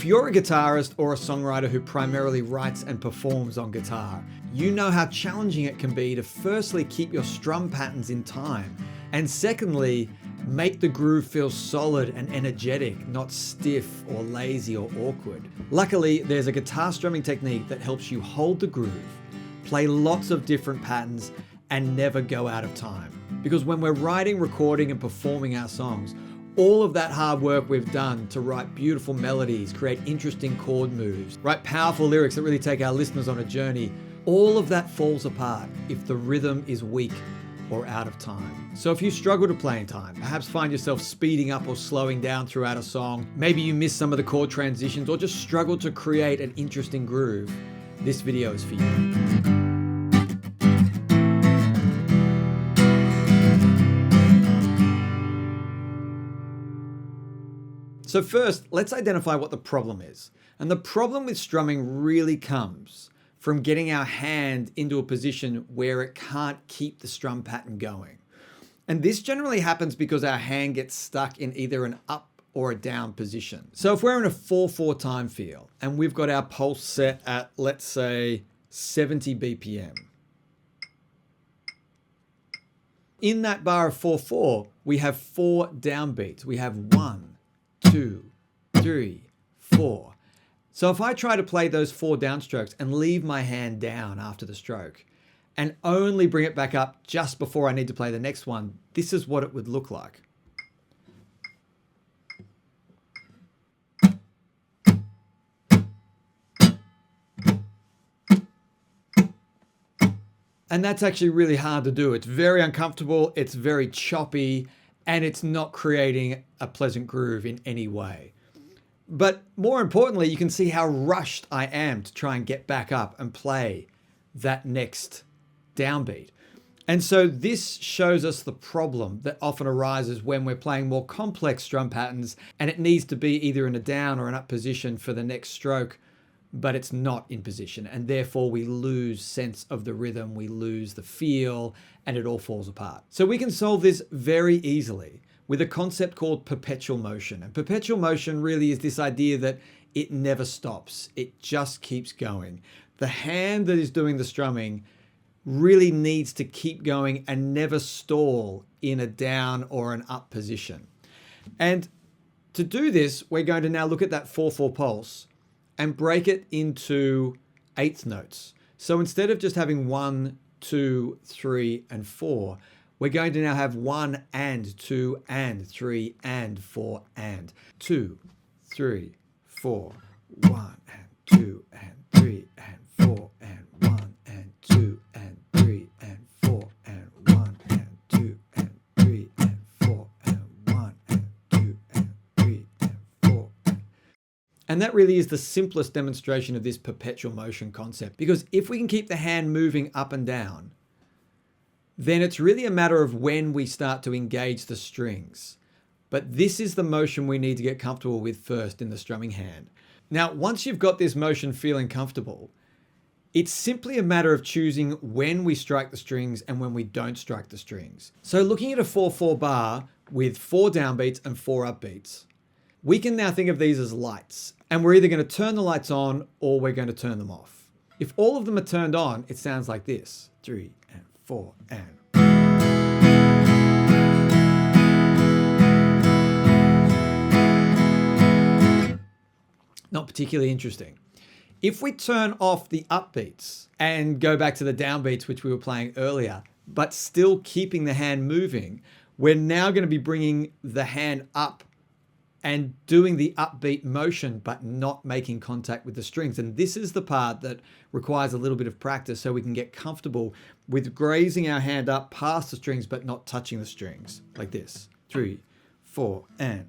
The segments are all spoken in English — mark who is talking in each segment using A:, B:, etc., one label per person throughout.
A: If you're a guitarist or a songwriter who primarily writes and performs on guitar, you know how challenging it can be to firstly keep your strum patterns in time, and secondly, make the groove feel solid and energetic, not stiff or lazy or awkward. Luckily, there's a guitar strumming technique that helps you hold the groove, play lots of different patterns, and never go out of time. Because when we're writing, recording, and performing our songs, all of that hard work we've done to write beautiful melodies, create interesting chord moves, write powerful lyrics that really take our listeners on a journey, all of that falls apart if the rhythm is weak or out of time. So if you struggle to play in time, perhaps find yourself speeding up or slowing down throughout a song, maybe you miss some of the chord transitions or just struggle to create an interesting groove, this video is for you. So first, let's identify what the problem is. And the problem with strumming really comes from getting our hand into a position where it can't keep the strum pattern going. And this generally happens because our hand gets stuck in either an up or a down position. So if we're in a 4/4 time feel and we've got our pulse set at, let's say, 70 BPM. In that bar of 4/4, we have 4 downbeats. We have 1, 2, 3, 4. So if I try to play those 4 downstrokes and leave my hand down after the stroke and only bring it back up just before I need to play the next one, this is what it would look like. And that's actually really hard to do. It's very uncomfortable, it's very choppy, and it's not creating a pleasant groove in any way. But more importantly, you can see how rushed I am to try and get back up and play that next downbeat. And so this shows us the problem that often arises when we're playing more complex strum patterns and it needs to be either in a down or an up position for the next stroke, but it's not in position. And therefore we lose sense of the rhythm, we lose the feel, and it all falls apart. So we can solve this very easily with a concept called perpetual motion. And perpetual motion really is this idea that it never stops. It just keeps going. The hand that is doing the strumming really needs to keep going and never stall in a down or an up position. And to do this, we're going to now look at that 4/4 pulse and break it into eighth notes. So instead of just having 1, 2, 3, and 4, we're going to now have 1 and 2 and 3 and 4 and 2, 3, 4, 1 and 2 and 3 and 4 and 1 and 2 and 3 and 4 and 1 and 2 and 3 and 4 and 1 and 2 and 3 and 4. And that really is the simplest demonstration of this perpetual motion concept, because if we can keep the hand moving up and down, then it's really a matter of when we start to engage the strings. But this is the motion we need to get comfortable with first in the strumming hand. Now, once you've got this motion feeling comfortable, it's simply a matter of choosing when we strike the strings and when we don't strike the strings. So looking at a 4/4 bar with 4 downbeats and 4 upbeats, we can now think of these as lights. And we're either going to turn the lights on or we're going to turn them off. If all of them are turned on, it sounds like this: 3 and 4 and. Not particularly interesting. If we turn off the upbeats and go back to the downbeats, which we were playing earlier, but still keeping the hand moving, we're now going to be bringing the hand up and doing the upbeat motion, but not making contact with the strings. And this is the part that requires a little bit of practice so we can get comfortable with grazing our hand up past the strings, but not touching the strings, like this: 3, 4, and.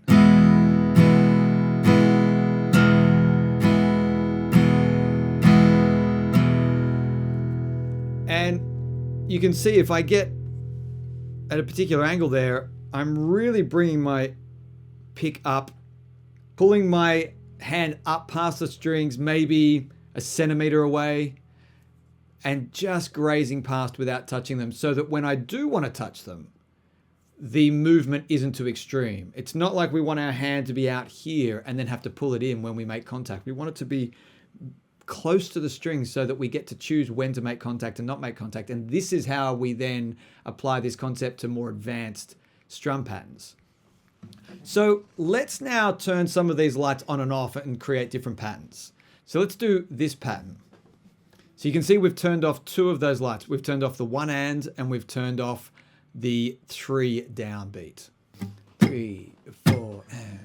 A: And you can see if I get at a particular angle there, I'm really bringing my pick up, pulling my hand up past the strings, maybe a centimeter away, and just grazing past without touching them, so that when I do want to touch them, the movement isn't too extreme. It's not like we want our hand to be out here and then have to pull it in when we make contact. We want it to be close to the strings so that we get to choose when to make contact and not make contact. And this is how we then apply this concept to more advanced strum patterns. So let's now turn some of these lights on and off and create different patterns. So let's do this pattern. So you can see we've turned off 2 of those lights. We've turned off the 1 and we've turned off the 3 downbeat. 3, 4, and.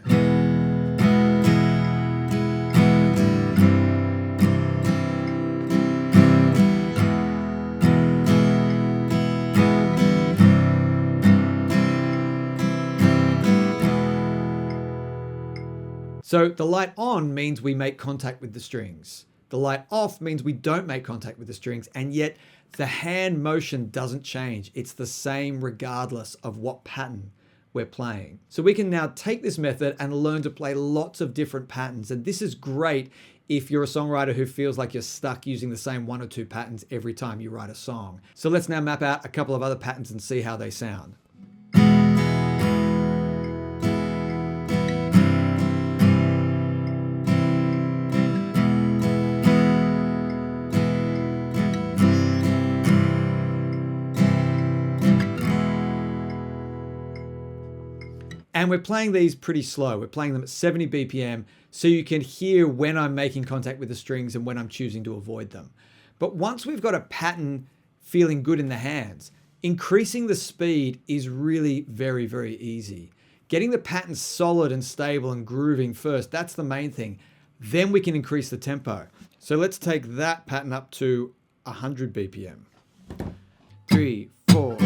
A: So the light on means we make contact with the strings. The light off means we don't make contact with the strings, and yet the hand motion doesn't change. It's the same regardless of what pattern we're playing. So we can now take this method and learn to play lots of different patterns. And this is great if you're a songwriter who feels like you're stuck using the same 1 or 2 patterns every time you write a song. So let's now map out a couple of other patterns and see how they sound. And we're playing these pretty slow. We're playing them at 70 BPM so you can hear when I'm making contact with the strings and when I'm choosing to avoid them. But once we've got a pattern feeling good in the hands, increasing the speed is really very, very easy. Getting the pattern solid and stable and grooving first, that's the main thing. Then we can increase the tempo. So let's take that pattern up to 100 BPM. 3, 4.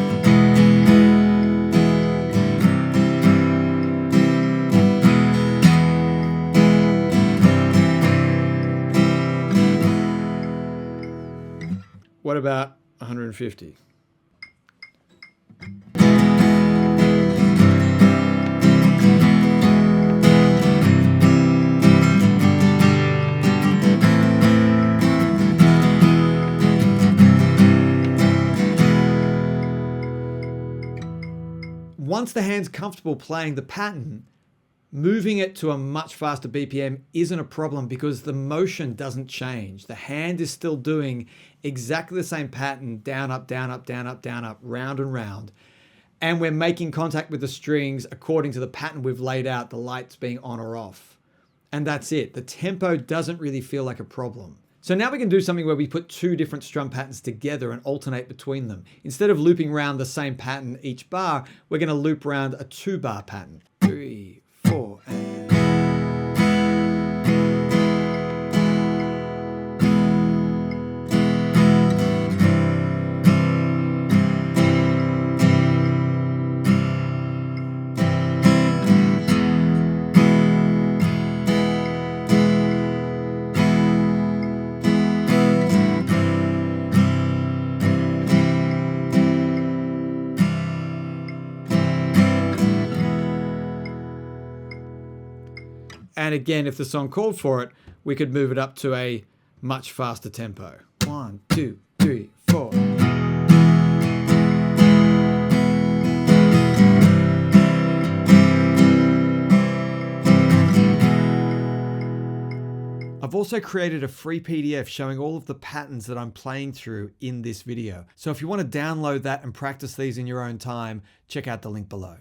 A: What about 150? Once the hand's comfortable playing the pattern, moving it to a much faster BPM isn't a problem because the motion doesn't change. The hand is still doing exactly the same pattern, down, up, down, up, down, up, down, up, round and round. And we're making contact with the strings according to the pattern we've laid out, the lights being on or off. And that's it. The tempo doesn't really feel like a problem. So now we can do something where we put 2 different strum patterns together and alternate between them. Instead of looping around the same pattern each bar, we're going to loop around a 2-bar pattern. 3, 4, and. And again, if the song called for it, we could move it up to a much faster tempo. 1, 2, 3, 4. I've also created a free PDF showing all of the patterns that I'm playing through in this video. So if you want to download that and practice these in your own time, check out the link below.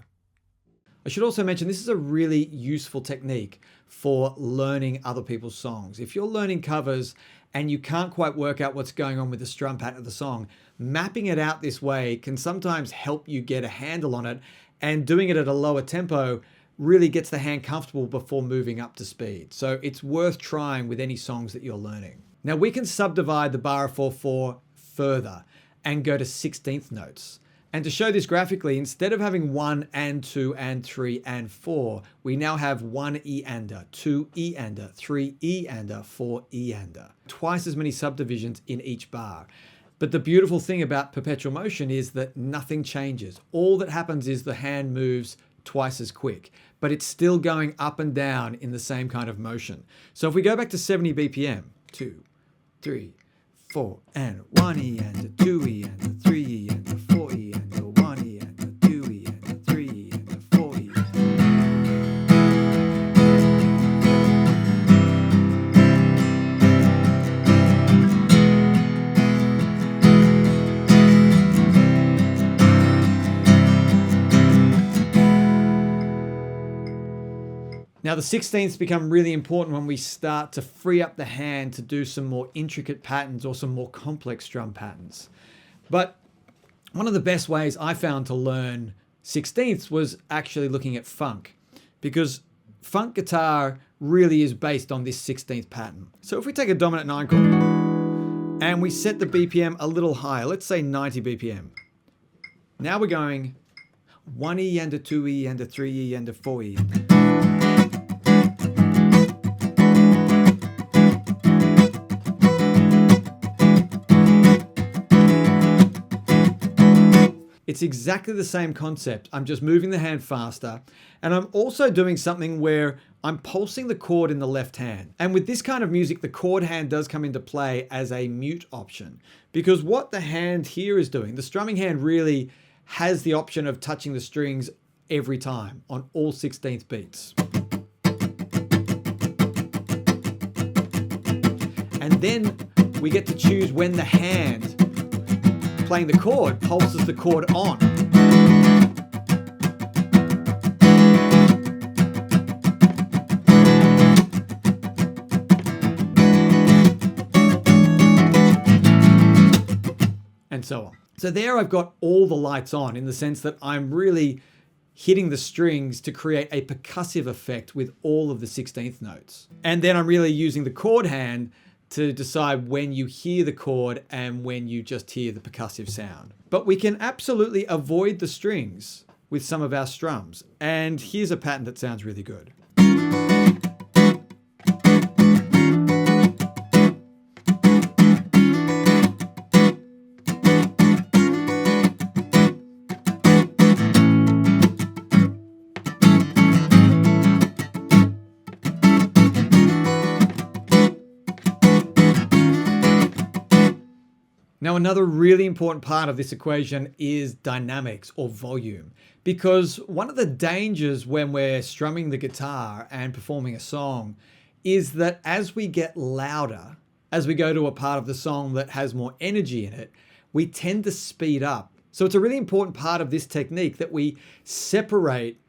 A: I should also mention this is a really useful technique for learning other people's songs. If you're learning covers and you can't quite work out what's going on with the strum pattern of the song, mapping it out this way can sometimes help you get a handle on it, and doing it at a lower tempo really gets the hand comfortable before moving up to speed. So it's worth trying with any songs that you're learning. Now we can subdivide the bar of 4/4 further and go to 16th notes. And to show this graphically, instead of having 1 and 2 and 3 and 4, we now have 1 E-ander, 2 E-ander, 3 E-ander, 4 E-ander. Twice as many subdivisions in each bar. But the beautiful thing about perpetual motion is that nothing changes. All that happens is the hand moves twice as quick, but it's still going up and down in the same kind of motion. So if we go back to 70 BPM, 2, 3, 4, and 1 E-ander, 2 E-ander, 3 E-ander, 4 E-ander, 1 E-ander, 2 E-ander, 3 Now the 16ths become really important when we start to free up the hand to do some more intricate patterns or some more complex drum patterns. But one of the best ways I found to learn 16ths was actually looking at funk, because funk guitar really is based on this 16th pattern. So if we take a dominant 9 chord and we set the BPM a little higher, let's say 90 BPM. Now we're going 1E and a 2E and a 3E and a 4E. It's exactly the same concept. I'm just moving the hand faster, and I'm also doing something where I'm pulsing the chord in the left hand. And with this kind of music, the chord hand does come into play as a mute option, because what the hand here is doing, the strumming hand really has the option of touching the strings every time on all 16th beats. And then we get to choose when the hand playing the chord pulses the chord on. And so on. So there I've got all the lights on, in the sense that I'm really hitting the strings to create a percussive effect with all of the 16th notes. And then I'm really using the chord hand to decide when you hear the chord and when you just hear the percussive sound. But we can absolutely avoid the strings with some of our strums. And here's a pattern that sounds really good. Now, another really important part of this equation is dynamics or volume, because one of the dangers when we're strumming the guitar and performing a song is that as we get louder, as we go to a part of the song that has more energy in it, we tend to speed up. So it's a really important part of this technique that we separate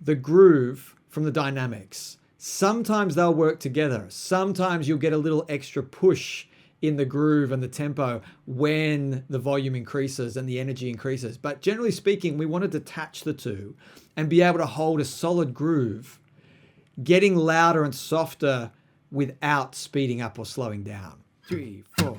A: the groove from the dynamics. Sometimes they'll work together. Sometimes you'll get a little extra push in the groove and the tempo when the volume increases and the energy increases. But generally speaking, we want to detach the two and be able to hold a solid groove, getting louder and softer without speeding up or slowing down. 3, 4.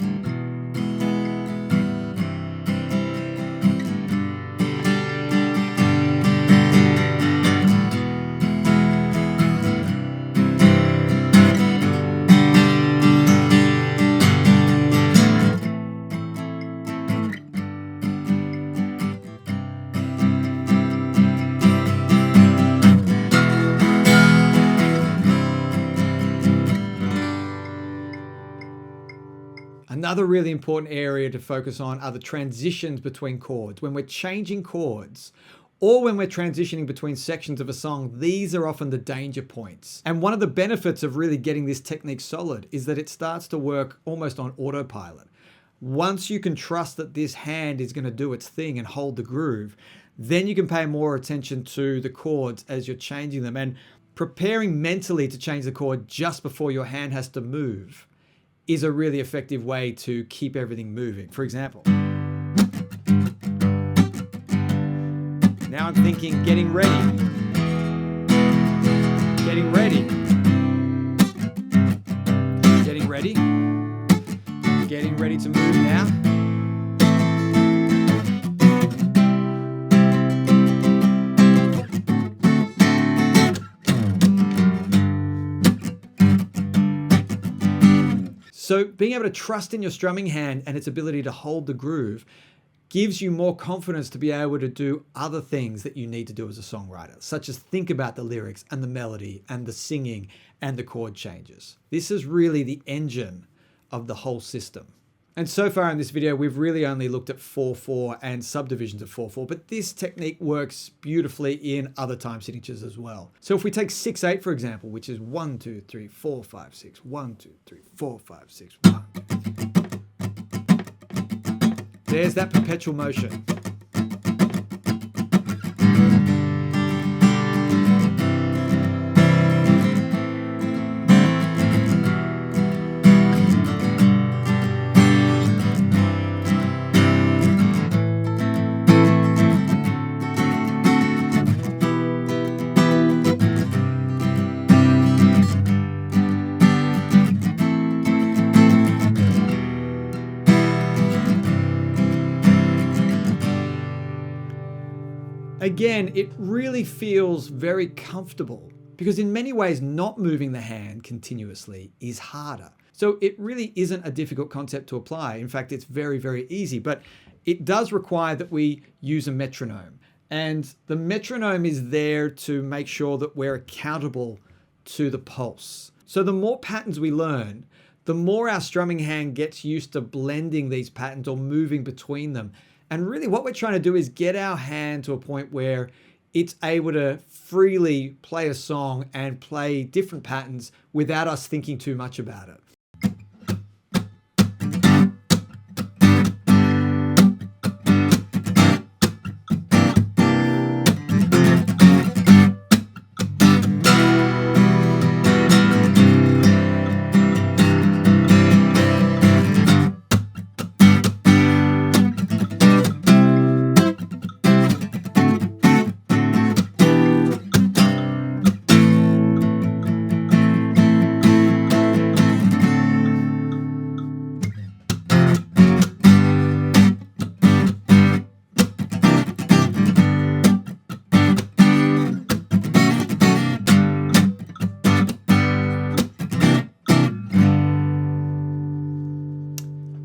A: Another really important area to focus on are the transitions between chords. When we're changing chords or when we're transitioning between sections of a song, these are often the danger points. And one of the benefits of really getting this technique solid is that it starts to work almost on autopilot. Once you can trust that this hand is going to do its thing and hold the groove, then you can pay more attention to the chords as you're changing them. And preparing mentally to change the chord just before your hand has to move is a really effective way to keep everything moving. For example, now I'm thinking getting ready, getting ready, getting ready, getting ready to move now. So being able to trust in your strumming hand and its ability to hold the groove gives you more confidence to be able to do other things that you need to do as a songwriter, such as think about the lyrics and the melody and the singing and the chord changes. This is really the engine of the whole system. And so far in this video, we've really only looked at 4/4 and subdivisions of 4/4, but this technique works beautifully in other time signatures as well. So if we take 6/8, for example, which is 1, 2, 3, 4, 5, 6, 1, 2, 3, 4, 5, 6, 1. There's that perpetual motion. Again, it really feels very comfortable because in many ways, not moving the hand continuously is harder. So it really isn't a difficult concept to apply. In fact, it's very, very easy, but it does require that we use a metronome. And the metronome is there to make sure that we're accountable to the pulse. So the more patterns we learn, the more our strumming hand gets used to blending these patterns or moving between them. And really what we're trying to do is get our hand to a point where it's able to freely play a song and play different patterns without us thinking too much about it.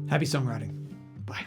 A: Happy songwriting. Bye.